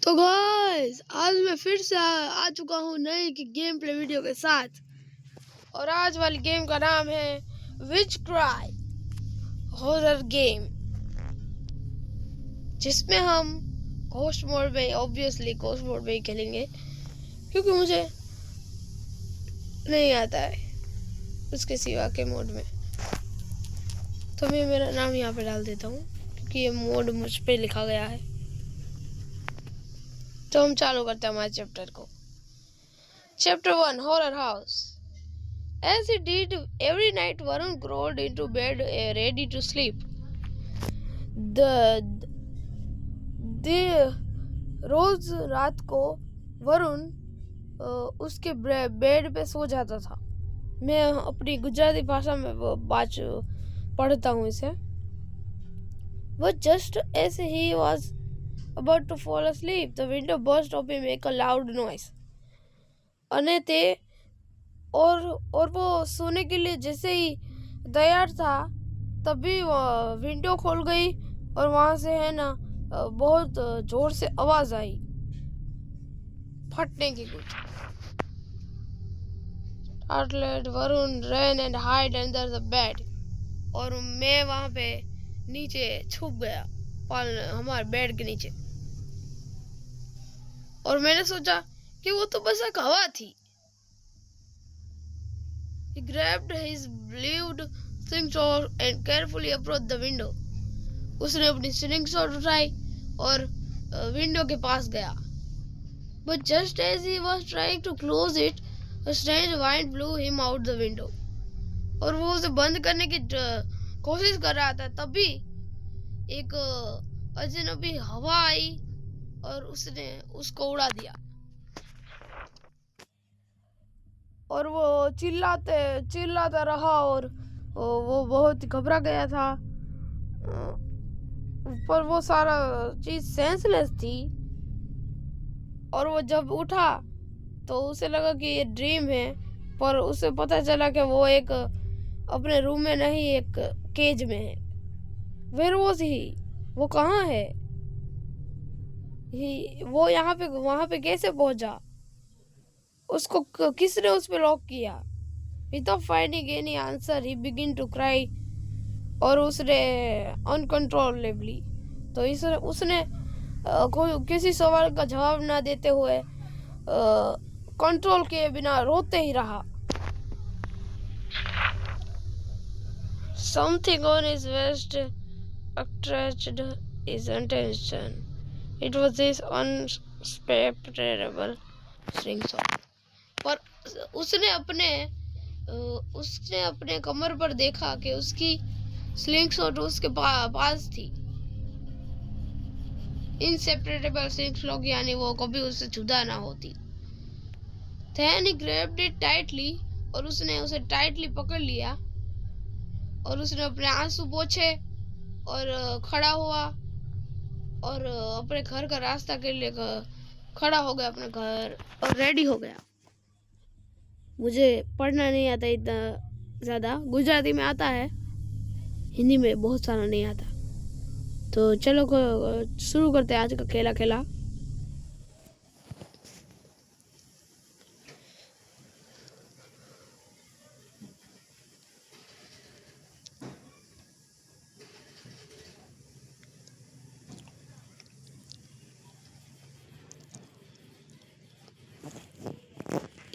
तो गाइस आज मैं फिर से आ चुका हूँ नई की गेम प्ले वीडियो के साथ। और आज वाली गेम का नाम है विच क्राई हॉरर गेम, जिसमें हम घोस्ट मोड में ऑब्वियसली घोस्ट मोड में ही खेलेंगे, क्योंकि मुझे नहीं आता है उसके सिवा के मोड में। तो मैं मेरा नाम यहाँ पे डाल देता हूँ क्योंकि ये मोड मुझ पे लिखा गया है। तो हम चालू करते हैं हमारे चैप्टर को। Chapter 1 Horror House. As he did every night, Varun crawled into bed ready to sleep. रोज रात को वरुण उसके बेड पे सो जाता था। मैं अपनी गुजराती भाषा में पढ़ता हूँ इसे। But just as he was about to fall asleep, the window burst open, make a loud noise. अने ते और वो सोने के लिए जैसे ही तैयार था तभी विंडो खोल गई और वहां से है ना बहुत जोर से आवाज आई फटने की कुछ। Startled, Varun ran and hid under the bed. और मैं वहां पे नीचे छुप गया हमारे बेड के नीचे। और मैंने सोचा कि वो तो बस एक हवा थी। He grabbed his blued slingshot and carefully approached the window. उसने अपनी slingshot उठाई और विंडो के पास गया। But just as he was trying to close it, a strange wind blew him out the window. और वो उसे बंद करने की कोशिश कर रहा था, तभी एक अजनबी हवा आई और उसने उसको उड़ा दिया। और वो चिल्लाता रहा और वो बहुत घबरा गया था। पर वो सारा चीज सेंसलेस थी। और वो जब उठा तो उसे लगा कि ये ड्रीम है, पर उसे पता चला कि वो एक अपने रूम में नहीं, एक केज में है। Where was he? वो कहाँ है? वो वहां पे कैसे पहुंचा? उसको किसने उस पे लॉक किया? Without finding any answer, he began to cry. और उसने uncontrollably, तो उसने किसी सवाल का जवाब ना देते हुए कंट्रोल किए बिना रोते ही रहा। Something on his vest attracted his attention. It was this unspeakable slingshot. पर उसने अपने कमर पर देखा कि उसकी स्लिंगशॉट उसके पास थी। इनसेपरेबल स्लिंगशॉट, यानी वो कभी उससे जुदा ना होती। Then he grabbed it tightly, और उसने उसे टाइटली पकड़ लिया और उसने अपने आंसू पोंछे और खड़ा हुआ और अपने घर का रास्ता के लिए खड़ा हो गया अपने घर और रेडी हो गया। मुझे पढ़ना नहीं आता इतना ज़्यादा, गुजराती में आता है, हिंदी में बहुत सारा नहीं आता। तो चलो शुरू करते हैं आज का खेला।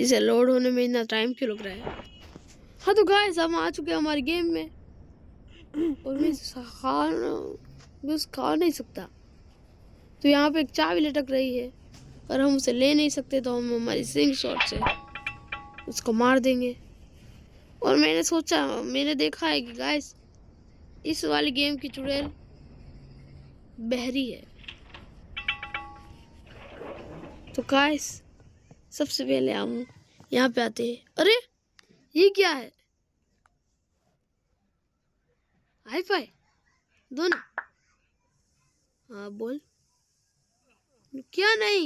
इसे लोड होने में इतना टाइम क्यों लग रहा है? हाँ तो गाइस, हम आ चुके हैं हमारी गेम में और मैं बस खा नहीं सकता। तो यहाँ पे एक चाबी लटक रही है और हम उसे ले नहीं सकते, तो हम हमारी स्लिंगशॉट से उसको मार देंगे। और मैंने देखा है कि गाइस इस वाली गेम की चुड़ैल बहरी है। तो गाइस सबसे पहले हम यहाँ पे आते हैं। अरे ये क्या है? हाई फाई दोनों? हाँ बोल। क्या नहीं?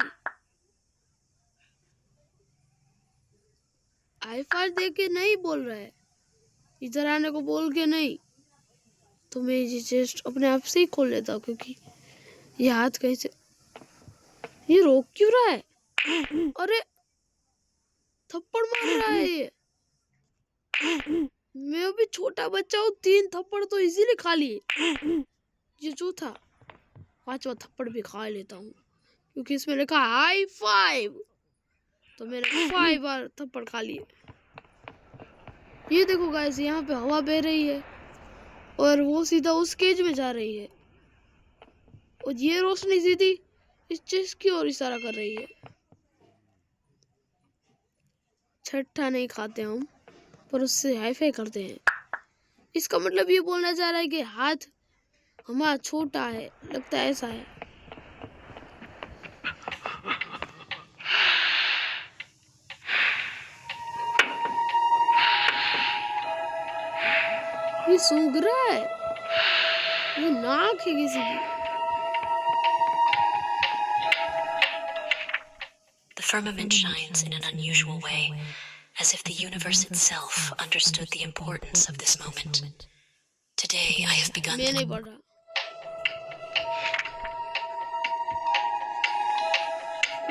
हाई फाई दे के नहीं बोल रहा है, इधर आने को बोल के नहीं। तो मैं ये चेस्ट अपने आप से ही खोल लेता हूँ, क्योंकि ये हाथ कहीं से ये रोक क्यों रहा है? अरे थप्पड़ मार रहा है ये। मैं अभी छोटा बच्चा हूँ, 3 थप्पड़ तो इजीली खा लिए। ये चौथा 5वां थप्पड़ भी खा लेता हूँ, क्योंकि इसमें लिखा हाई 5, तो मैंने 5 बार थप्पड़ खा लिए। ये देखो गाइस, यहाँ पे हवा बह रही है और वो सीधा उस केज में जा रही है, और ये रोशनी सीधी इस चीज की ओर इशारा कर रही है। छठा नहीं खाते हम, पर उससे हाईफाई करते हैं। इसका मतलब ये बोलना चाह रहा है कि हाथ हमारा छोटा है, लगता है ऐसा है। ये सूंघ रहा है, ये नाक है किसी की। The firmament shines in an unusual way, as if the universe itself understood the importance of this moment. Today I have begun मैं नहीं पढ़ रहा।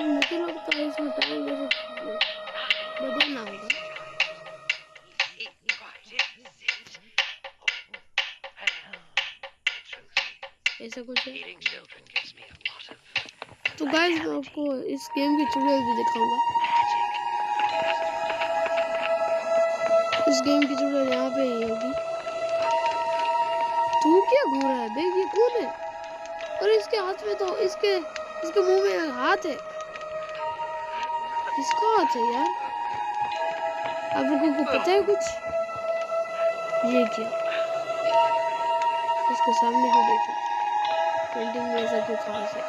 मुझे लगता है इसमें टाइम बदलना होगा। ऐसा कुछ है। तो गाइस मैं आपको इस गेम की ट्यूटोरियल भी दिखाऊंगा। इस गेम की ट्यूटोरियल यहाँ पे ही होगी। तू क्या घूर रहा है बे? ये कौन है? और इसके हाथ में तो इसके मुंह में हाथ है। किसका हाथ है यार? आप लोगों को पता है कुछ? ये क्या? इसके सामने क्यों देखो? पेंटिंग में ऐसा क्यों खास है?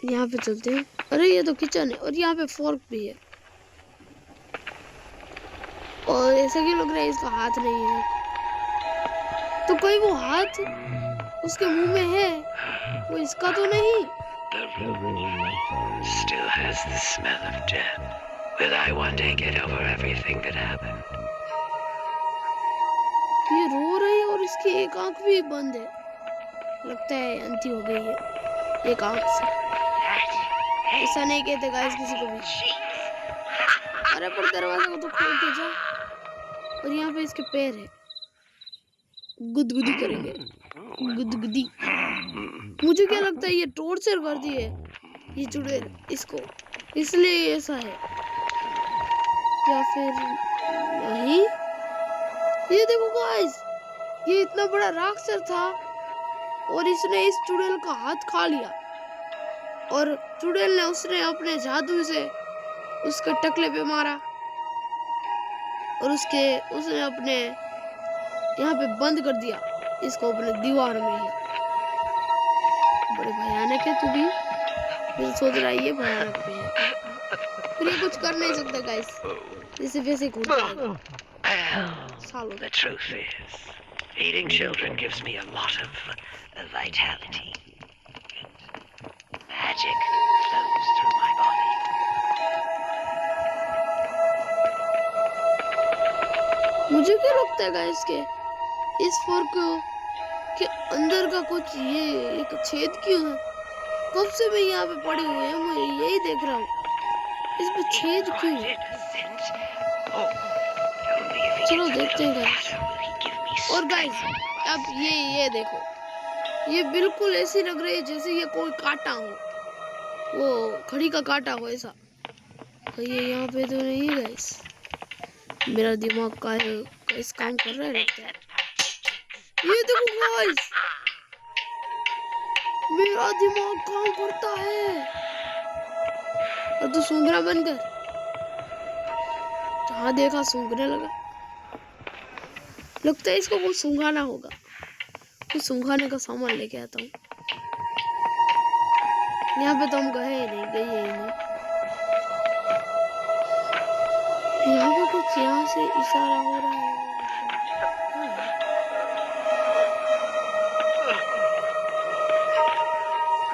यहाँ पे चलते हैं। अरे ये तो किचन है, और यहाँ पे फोर्क भी है, और ऐसा क्यों लग रहा है इसका हाथ नहीं है? तो कोई वो हाथ उसके मुंह में है, वो इसका तो नहीं? The room still has the smell of death. Will I one day get over everything that happened? ये रो रही है और इसकी एक आंख भी बंद है। लगता है अंधी हो गई है एक आंख से। ऐसा नहीं कहते गाइस किसी को भी। अरे पर दरवाजे को तो खोल के जा। और यहाँ पे इसके पैर है, गुदगुदी करेंगे, गुदगुदी। मुझे क्या लगता है ये टॉर्चर कर दिए ये चुड़ैल इसको, इसलिए ऐसा है, या फिर नहीं। ये देखो गाइस, ये इतना बड़ा राक्षस था और इसने इस चुड़ैल का हाथ खा लिया, और चुड़ैल ने उसने अपने जादू से उसके टकले पे मारा, और उसने अपने यहाँ पे बंद कर दिया इसको अपने दीवार में ही। बड़े भयानक है तू भी। मुझे सोच रहा है ये भयानक भी है, फिर ये कुछ कर नहीं सकता गाइस, जैसे वैसे घूम जाएगा सालों The तक। truth is, eating children gives me a lot of vitality. Magic flows through my body. मुझे क्या लगता है गाइस के इस फोर्क के अंदर का कुछ ये एक छेद क्यों है? कब से मैं यहाँ पे पड़े हुए हैं, मैं यही देख रहा हूँ, इसमें छेद क्यों है? चलो देखते हैं गाइस। और गाइस अब ये देखो, ये बिल्कुल ऐसी लग रही है जैसे ये कोई कांटा हो, वो खड़ी का कांटा हो ऐसा। तो ये यहाँ पे तो नहीं है गाइस। मेरा दिमाग का इस काम कर रहा है लगता है। ये देखो गाइस, मेरा दिमाग काम करता है। और तू सूंघना बंद कर। जहाँ देखा सूंघने लगा। लगता है इसको कुछ सूंघाना होगा, कुछ सूंघाने का सामान लेके आता हूँ। यहाँ पे तो हम गए ही नहीं। यहाँ पे कुछ यहाँ से इशारा हो रहा है।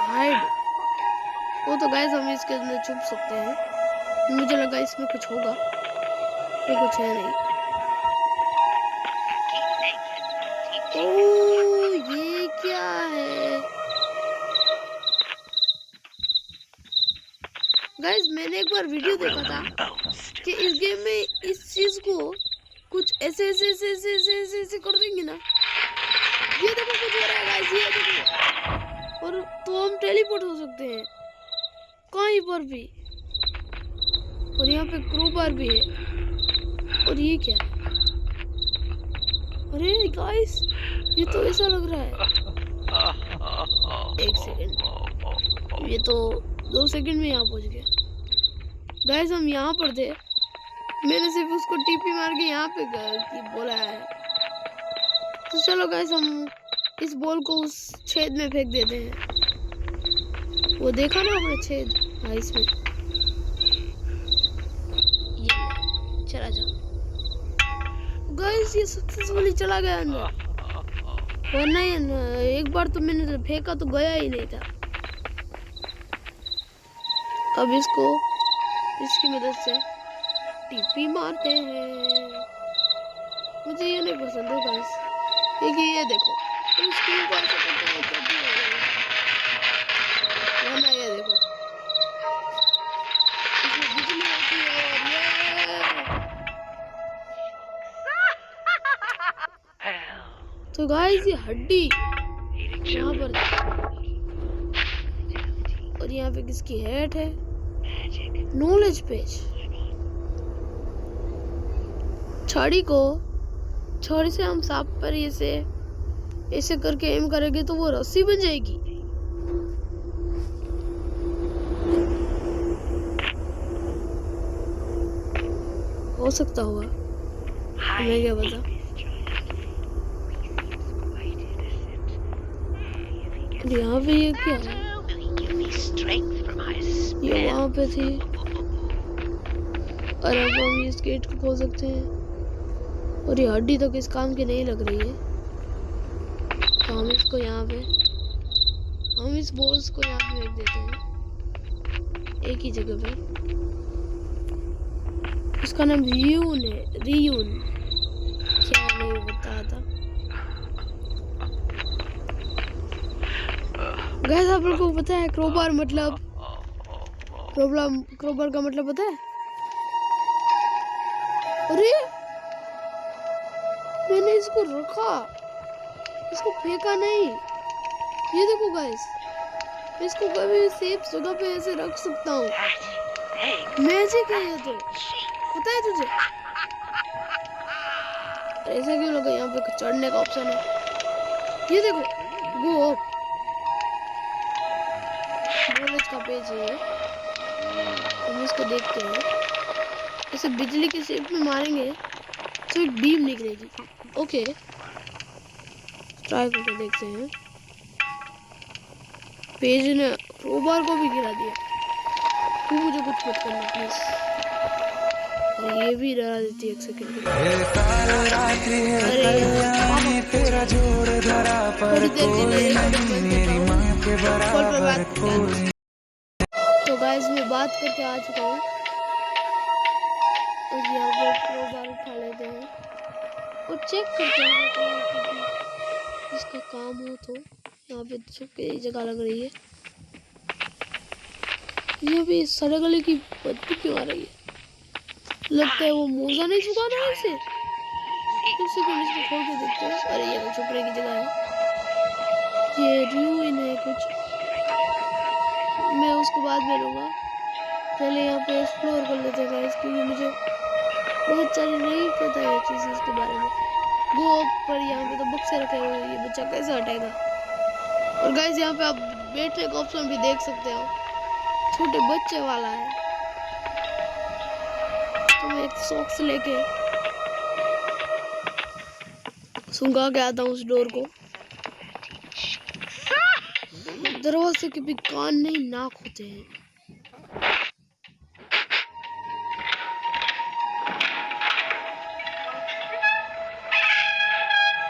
हाइड। वो तो गाइस हम इसके अंदर छुप सकते हैं। मुझे लगा इसमें कुछ होगा, तो कुछ है नहीं। मैंने एक बार वीडियो देखा था कि इस गेम में इस चीज को कुछ ऐसे ऐसे ऐसे ऐसे ऐसे ऐसे ऐसे कर देंगे ना, ये देखो कुछ हो रहा है गाइस, ये देखो, और तो हम टेलीपोर्ट हो सकते हैं कहीं पर भी। और यहाँ पे क्रोबार भी है। और ये क्या है? अरे गाइस, ये तो ऐसा लग रहा है। एक सेकंड, ये तो 2 सेकंड में यहाँ पहुंच गया। गाइस हम यहाँ पर थे, मैंने सिर्फ उसको टीपी मार के यहाँ पे की बोला है। तो चलो गाइस, हम इस बॉल को उस छेद में फेंक देते हैं। वो देखा ना आपने छेद? हाँ, इसमें। ये चला जाओ गाइस, ये सक्सेसफुली चला गया अंदर। वरना ये एक बार तो मैंने फेंका तो गया ही नहीं था। अब इसको इसकी मदद से टीपी मारते हैं। मुझे ये नहीं पसंद है गाइस, क्योंकि ये देखो तो स्क्रीन को ऐसे करते हैं तब भी वरना ये देखो इसमें बिजली आती है। और ये तो गाइस, ये हड्डी यहाँ पर, और यहाँ पे किसकी हेड है? Knowledge page. छड़ी से हम सांप पर ऐसे करके एम करेंगे तो वो रस्सी बन जाएगी। हो सकता होगा, हमें क्या पता। यहाँ पे ये क्या है? ये वहाँ पे थी, और अब हम इस गेट को खोल सकते हैं। और ये हड्डी तो किस काम की नहीं लग रही है, तो हम इसको यहाँ पे, हम इस बॉल्स को यहाँ पे फेंक देते हैं एक ही जगह पे। इसका नाम रियून है, रियून क्या नहीं बता था। गाइस आप लोगों को पता है क्रोबार मतलब, क्रोबार का मतलब पता है? अरे मैंने इसको रखा, इसको फेंका नहीं। ये देखो गाइस, इसको कभी भी सेफ जगह पे ऐसे रख सकता हूँ। मैजिक है ये तो, पता है तुझे? ऐसा क्यों लगा? यहाँ पे चढ़ने का ऑप्शन है, ये देखो, गो अप। नॉलेज का पेज है, हम इसको देखते हैं। इसे बिजली के शेप में मारेंगे तो एक बीम निकलेगी। ओके, ट्राई करके देखते हैं। पेज ने क्रोबार को भी गिरा दिया। तू मुझे कुछ मत करना प्लीज। और ये भी डरा देती है। एक सेकंड के लिए। तो गाइस मैं बात करके आ चुका हूँ, और यहाँ पर क्रोबार उठा लेते हैं और चेक करते हैं इसका काम हो। तो यहाँ पे छुपके जगह लग रही है। यहाँ पे सड़े गले की बदबू क्यों आ रही है? लगता है वो मोजा नहीं चुका ना इसे। इसको खोल के देखते हैं। अरे ये तो छुपने की जगह है, ये रूइन है कुछ। मैं उसको बाद में लूँगा, पहले यहाँ पे एक्सप्लोर कर लेते हैं गाइस, क्योंकि मुझे बहुत सारी नहीं पता है चीज़ इसके बारे में। वो पर यहाँ पे तो बक्से रखे हुए हैं, ये बच्चा कैसे हटेगा? और गाइस यहाँ पे आप बैठने का ऑप्शन भी देख सकते हो, छोटे बच्चे वाला है। तो मैं एक सॉक्स लेके सूंघा के आता हूँ उस डोर को। दरवाजे के भी कान नहीं नाक होते हैं।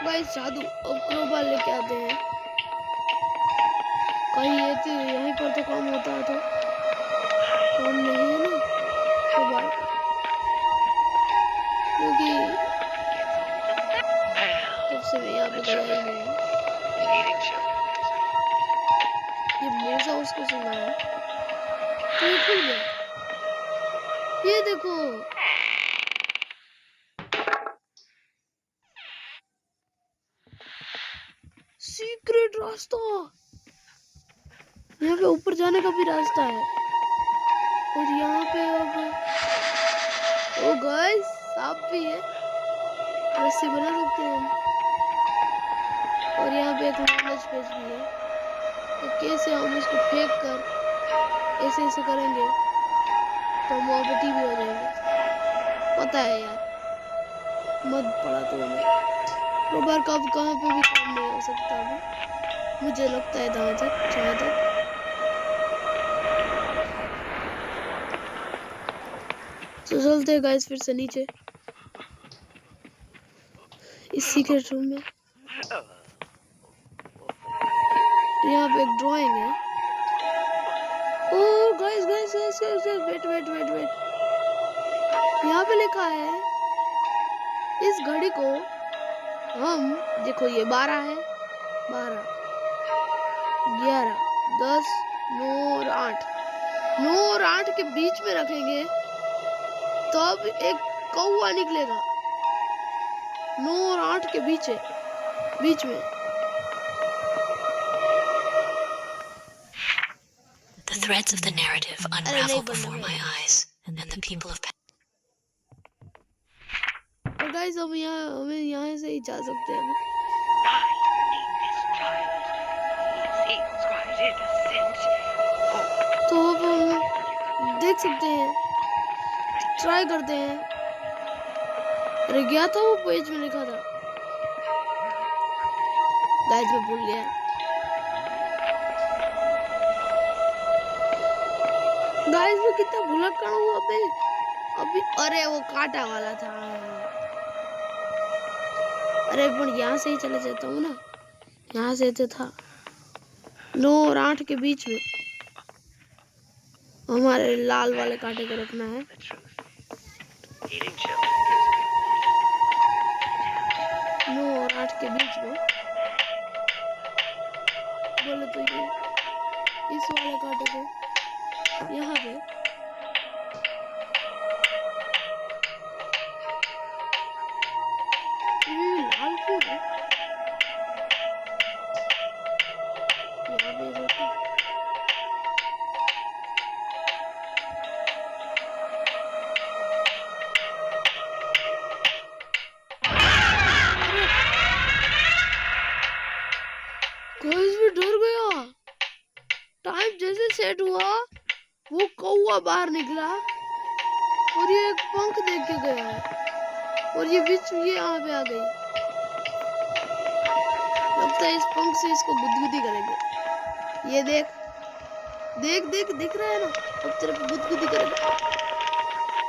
भाई जादू, अब क्रोबार लेके आते हैं। कहीं ये तो यहीं पर तो काम होता है, तो काम नहीं है ना क्रोबार, क्योंकि तब से मैं यहाँ पे गया ही नहीं हूँ। ये मोजा उसको सुना है तो ये खुल गया। ये देखो, सीक्रेट रास्ता। यहाँ पे ऊपर जाने का भी रास्ता है। और यहाँ पे अब ओ गाइस सांप भी है, रस्सी बना सकते हैं हम। और यहाँ पे एक नॉलेज पेज भी है कि कैसे हम इसको फेंक कर ऐसे ऐसे करेंगे तो हम वहाँ पे टीवी हो जाएंगे। पता है यार, मत पड़ा तो हमें रोबर कब कहाँ पे भी काम नहीं हो सकता अभी, मुझे लगता है जहाँ तक। तो चलते हैं गाइस फिर से नीचे इस सीक्रेट रूम में। यहाँ पे एक ड्राइंग है। Oh guys guys guys wait. यहाँ पे लिखा है इस घड़ी को हम, देखो ये 12 है, 12, 11, 10, 9 और 8, 9 और 8 के बीच में रखेंगे तब एक कौवा निकलेगा। 9 और 8 के बीच में। The threads of the narrative unravel before my eyes, and the people of और गाइस हमें यहाँ से ही जा सकते हैं। तो अब हम देख सकते हैं, ट्राई करते हैं। अरे गया था वो पेज में लिखा था, गाइस मैं भूल गया। गाइस मैं कितना भुलक्कड़ हूँ अभी। अरे वो कांटा वाला था। अरे पर यहाँ से ही चले जाता हूँ ना, यहाँ से तो था 9 और 8 के बीच में हमारे लाल वाले कांटे को रखना है। 9 और 8 के बीच में बोले तो ये इस वाले कांटे को यहाँ पे लाल क्यों है? यहाँ पे देखो, गाइस मैं डर गया। टाइम जैसे सेट हुआ वो कौवा बाहर निकला और ये एक पंख देख के गया है और ये यहाँ पे आ गई। लगता है इस पंख से इसको गुदगुदी करेंगे। ये देख दिख रहा है ना, अब तेरे को गुदगुदी करेगा,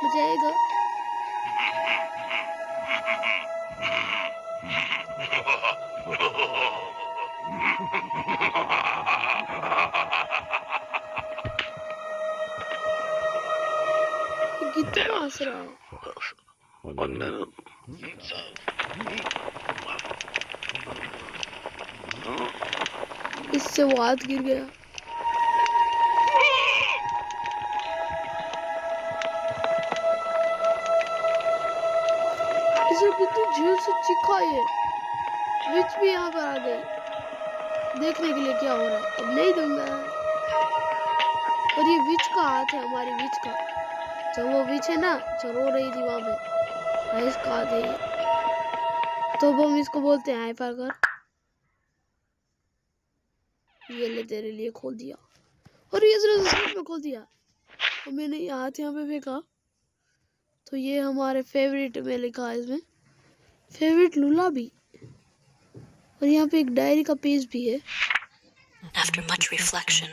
मजा आएगा। कितना हंस रहा है। इससे वो हाथ गिर गया। इसे कितनी झेल से चीखा है। विच भी यहाँ पर आ गई देखने के लिए क्या हो रहा है। अब नहीं दूंगा। और ये विच का हाथ है, हमारी विच का, जो वो विच है ना जो रो रही थी वहां पे, इसका हाथ है ये। तो अब हम इसको बोलते हैं हाइपर कर। ये ले तेरे लिए खोल दिया। और ये सच में खोल दिया। और मैंने ये हाथ यहाँ पे फेंका तो ये हमारे फेवरेट में लिखा है, इसमें फेवरेट लूला भी। और यहाँ पे एक डायरी का पेज भी है। After much reflection,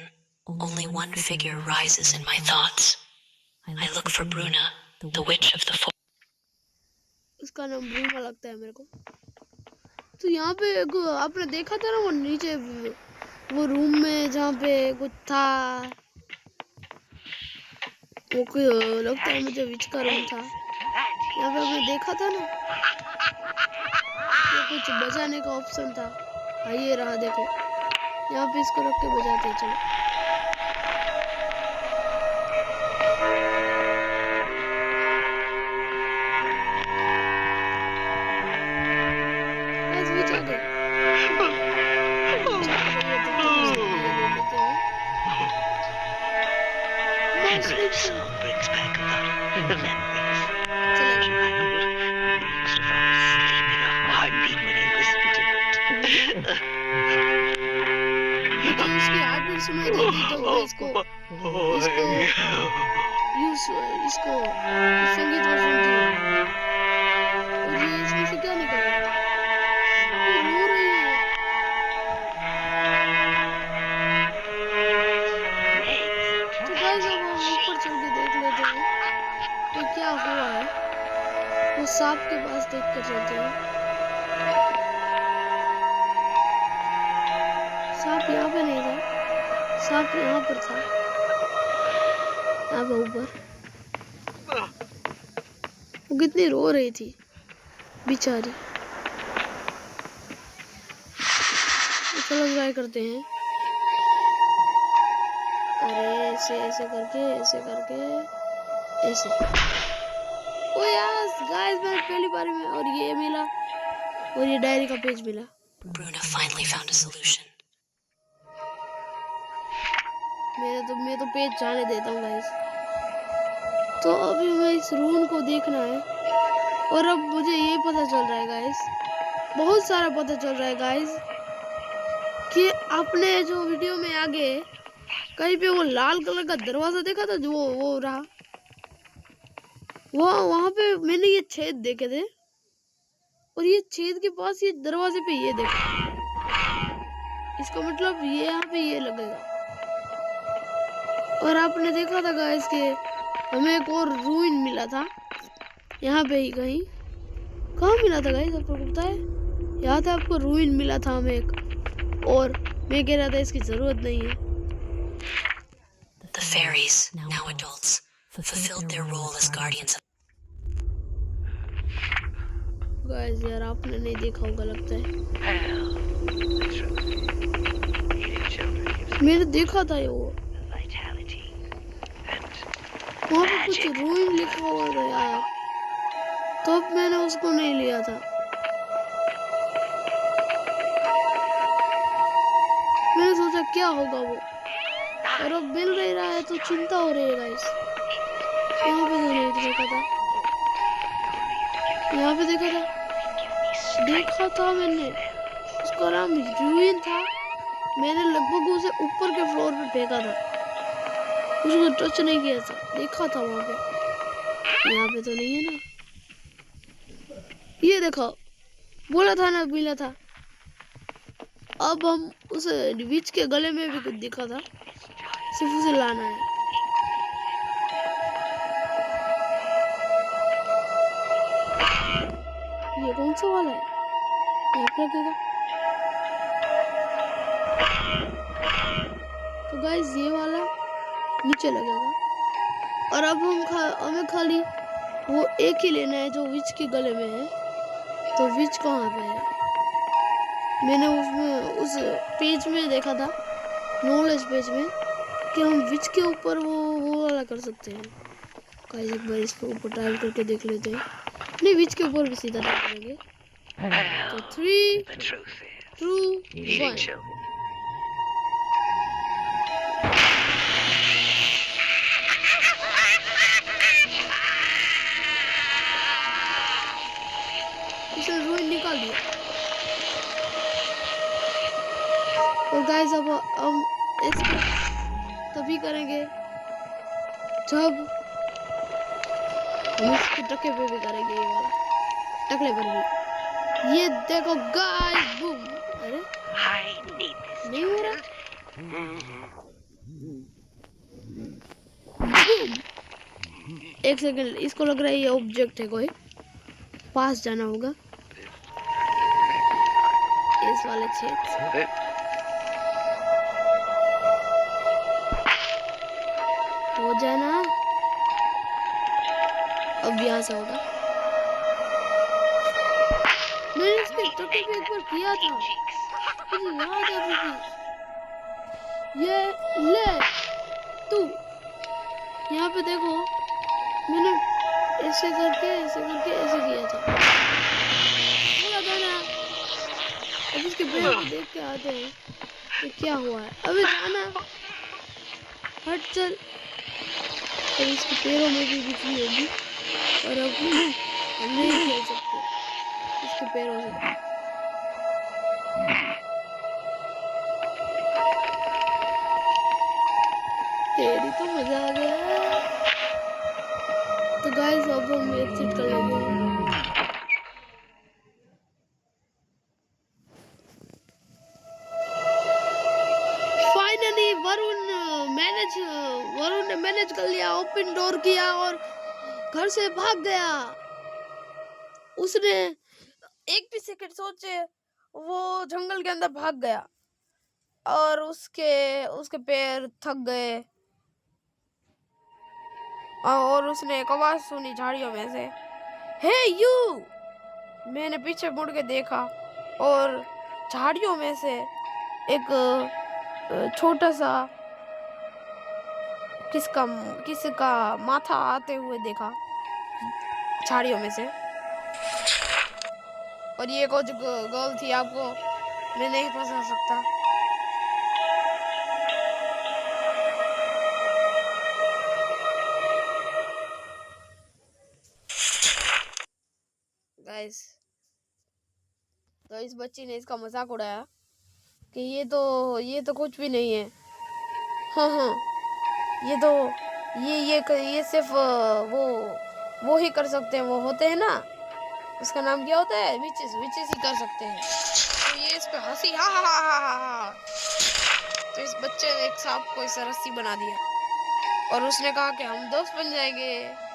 only one figure rises in my thoughts. I look for Bruna, the witch of the forest. उसका नाम ब्रूना लगता है मेरे को। तो यहाँ पे आपने देखा था ना वो नीचे वो रूम में जहाँ पे कुछ था, वो लगता है मुझे विच का रूम था। यहाँ पे आपने देखा था ना, ये कुछ बजाने का ऑप्शन था। हाँ ये रहा, देखो यहाँ पे इसको रख के बजाते चलो। आ गए। A good song brings back a lot of memories. I used to fall asleep in a heartbeat when I listened to it. मुझे उसकी हार्टबीट सुनाई देती जब मैं इसको इस संगीत को सुनती हूँ। और ये इसमें से क्या निकल रहा है? ये रो रही है। तो गाइस अब हम ऊपर चल के देख लेते हैं कि क्या हुआ है। वो सांप के पास देख कर चलते हैं। सांप यहाँ पे नहीं था, सांप यहाँ पर था, यहाँ पे ऊपर। वो कितनी रो रही थी बेचारी। चलो ट्राई करते हैं। अरे ऐसे ऐसे करके ऐसे। ओ यस गाइस, मैंने पहली बार में और ये मिला और ये डायरी का पेज मिला। Bruna finally found a solution. मैं तो पेज जाने देता हूँ गाइस। तो अभी मैं इस रूम को देखना है और अब मुझे ये पता चल रहा है गाइस, बहुत सारा पता चल रहा है गाइस कि आपने जो वीडियो में आगे कहीं पे वो लाल कलर का दरवाजा देखा था, जो वो रहा वो वहां पे मैंने ये छेद देखे थे और ये छेद के पास ये दरवाजे पे ये देखा। इसका मतलब ये यहाँ पे ये लगेगा। और आपने देखा था गाइस कि हमें एक और रूइन मिला था यहाँ पे ही कहीं। कहाँ मिला था गाइस, आपको पता है? याद है आपको? रूइन मिला था हमें एक, और मैं कह रहा था इसकी जरूरत नहीं है। The fairies, now adults, fulfilled their role as guardians of guys यार आपने नहीं देखा होगा लगता है। Well, the truth is, eating children gives मैंने देखा था ये वो vitality and वहाँ पे कुछ रूइन लिखा हुआ था यार, तो अब मैंने उसको नहीं लिया था। मैंने सोचा क्या होगा वो, और अब मिल नहीं रहा है तो चिंता हो रही है गाइस। यहाँ पे तो नहीं देखा था, यहाँ पे देखा था मैंने। उसका नाम रूइन था। मैंने लगभग उसे ऊपर के फ्लोर पे फेंका था, उसको टच नहीं किया था, देखा था वहाँ पे। यहाँ पे तो नहीं है ना। ये देखो, बोला था ना मिला था। अब हम उस विच के गले में भी कुछ दिखा था, सिर्फ उसे लाना है। ये कौन सा वाला है? यहाँ पे लगेगा। तो गाइस ये वाला नीचे लगेगा। और अब हमें खाली वो एक ही लेना है जो विच के गले में है। तो विच कहाँ पे है? मैंने उसमें उस पेज में देखा था, नॉलेज पेज में, कि हम विच के ऊपर वो वाला कर सकते हैं। गाइस एक बार इसको ऊपर ट्राई करके देख लेते हैं। नहीं, विच के ऊपर भी सीधा ट्राई करेंगे। तो 3, the truth is, 2, eating 1। children. इसे रूइन निकाल दिया। और गाइस अब हम इसको तभी करेंगे जब हम इसके टके पे भी करेंगे, ये वाला टकले पर भी। ये देखो गाइस, बूम। अरे I need this. नहीं हो रहा। बूम। एक सेकंड, इसको लग रहा है ये ऑब्जेक्ट है कोई, पास जाना होगा इस वाले छेद से। हो जाना। अब यहाँ से होगा। मैंने इसके टके पे एक बार किया था, मुझे याद है अभी भी। ये ले तू, यहाँ पे देखो, मैंने ऐसे करके ऐसे किया था। बोला था ना, अब इसके पैरों को देख के आते हैं ये क्या हुआ है। अबे जाना, हट चल। और इसके पैरों में भी बिजली होगी और अब हम नहीं खेल सकते इसके पैरों से। तेरी तो मजा आ गया। तो गाइस अब हम एग्जिट कर लेंगे। फाइनली वरुण ने मैनेज कर लिया, ओपन डोर किया और घर से भाग गया। उसने एक भी सेकंड सोचे वो जंगल के अंदर भाग गया और उसके पैर थक गए और उसने एक आवाज सुनी झाड़ियों में से, हे यू। मैंने पीछे मुड़ के देखा और झाड़ियों में से एक छोटा सा किसका माथा आते हुए देखा झाड़ियों में से। और ये कुछ गर्ल थी, आपको मैं नहीं बता सकता। तो इस बच्ची ने इसका मजाक उड़ाया कि ये तो कुछ भी नहीं है। हाँ, ये सिर्फ वो ही कर सकते हैं, वो होते हैं ना, उसका नाम क्या होता है, विचेस ही कर सकते हैं। तो ये इस पे हंसी, हा। तो इस बच्चे ने एक सांप को इस रस्सी बना दिया और उसने कहा कि हम दोस्त बन जाएंगे।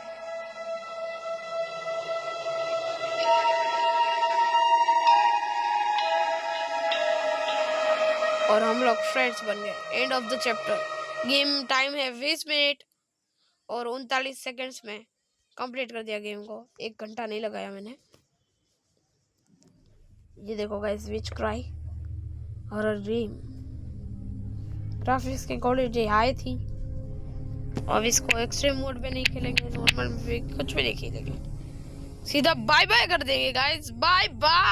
और हम लोग फ्रेंड्स बन गए। End of the chapter. Game time है 20 मिनट और 39 सेकंड्स में कंप्लीट कर दिया गेम को। 1 घंटा नहीं लगाया मैंने। ये देखो गाइस, विच क्राई और ड्रीम। ग्राफिक्स की क्वालिटी हाई थी। अब इसको एक्सट्रीम मोड पे नहीं खेलेंगे, नॉर्मल में कुछ भी नहीं खेलेंगे, सीधा बाय बाय कर देंगे गाइस। Bye bye.